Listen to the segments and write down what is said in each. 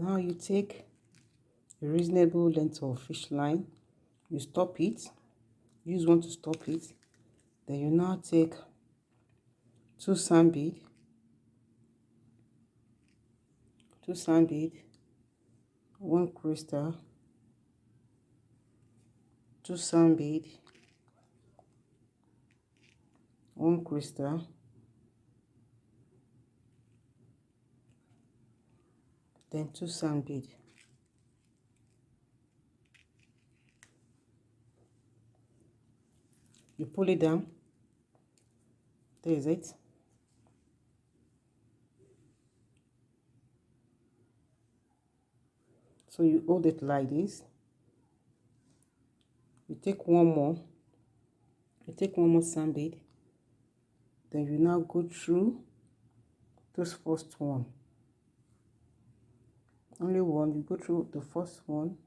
Now you take a reasonable length of fish line, you stop it, use one to stop it. Then you now take 2 sand bead, 1 crystal, 2 sand bead, 1 crystal, then 2 sand bead. You pull it down. There is it. So you hold it like this. You take one more. You take one more sand bead. Then you now go through this first one. Only one. You go through the first one.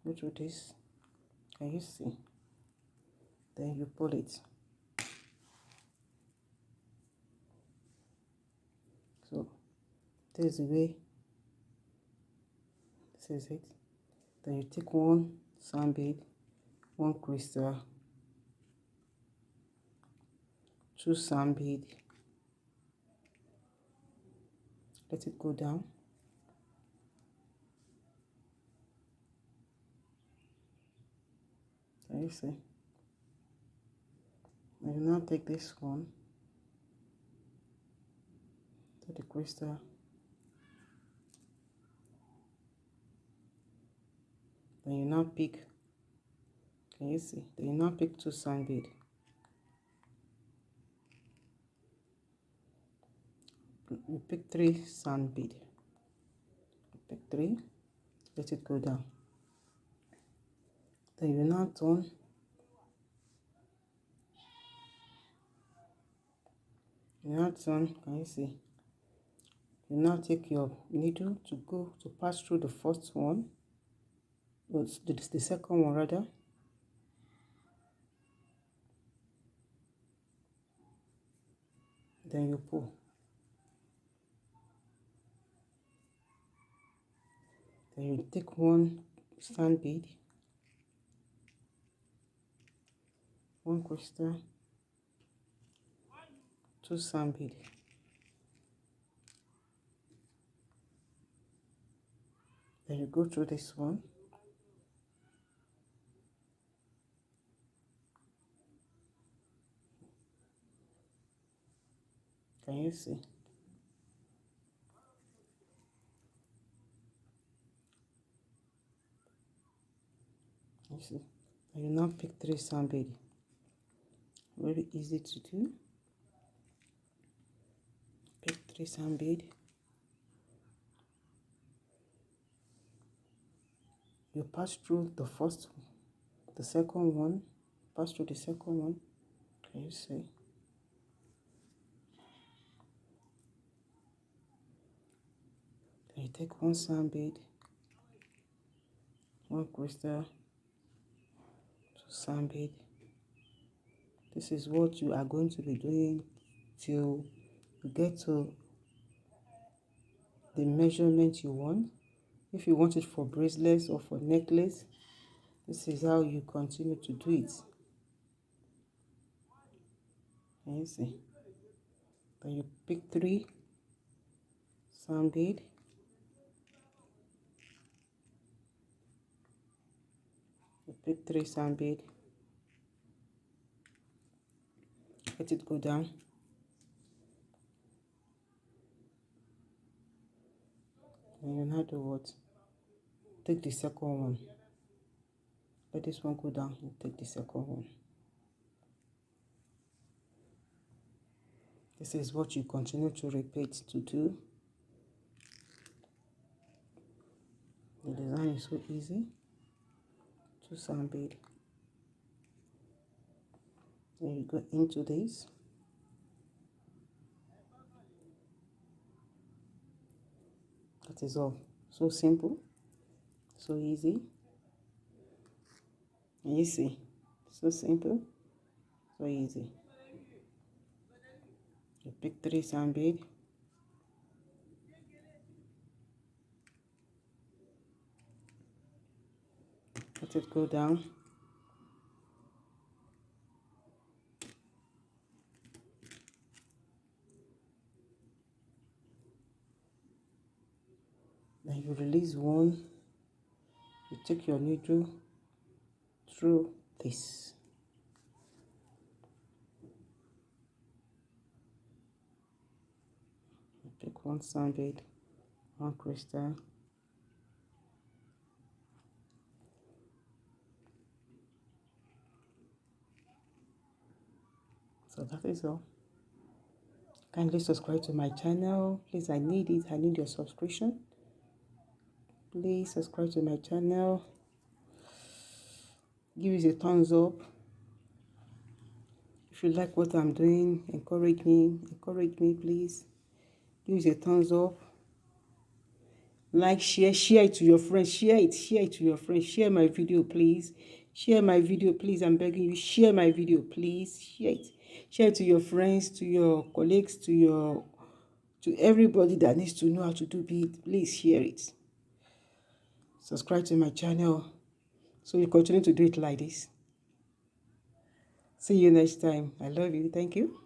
Go through this. Can you see? Then you pull it. So this is the way. This is it. Then you take 1 sand bead, 1 crystal, 2 sand bead. Let it go down. Can you see? And you now take this one, to the crystal, then you now pick. Can you see? Then you now pick 2 sand bead. You pick 3 sand bead. You pick 3. Let it go down. Then you now turn. Can you see? You now take your needle to pass through the first one, or the second one rather. Then you pull. Then you take 1 sand bead, 1 crystal, 2 sand bead. Then you go through this one. Can you see? You see? And you now pick 3 sand bead. Very easy to do. Pick 3 sand bead. You pass through the second one. Pass through the second one. Can you see? Then you take 1 sand bead, 1 crystal, 2 sand bead. This is what you are going to be doing till you get to the measurement you want. If you want it for bracelets or for necklace, this is how you continue to do it. Can you see? Then you pick 3 sand bead. You pick 3 sand bead. Let it go down. And you now do what? Take the second one. Let this one go down and take the second one. This is what you continue to repeat to do. The design is so easy. 2 sand bead. Then you go into this. That is all. So simple, so easy. And you see, so simple, so easy. You pick 3 sand bead. Let it go down. Then you release one. You take your needle through this. You take one sand bead, one crystal. So that is all. Kindly subscribe to my channel. Please, I need it. I need your subscription. Please subscribe to my channel. Give it a thumbs up. If you like what I'm doing, encourage me. Encourage me, please. Give it a thumbs up. Like, share it to your friends. Share it to your friends. Share my video, please. Share my video, please. I'm begging you. Share my video, please. Share it. Share it to your friends, to your colleagues, to everybody that needs to know how to do bead. Please share it. Subscribe to my channel so you continue to do it like this. See you next time. I love you. Thank you.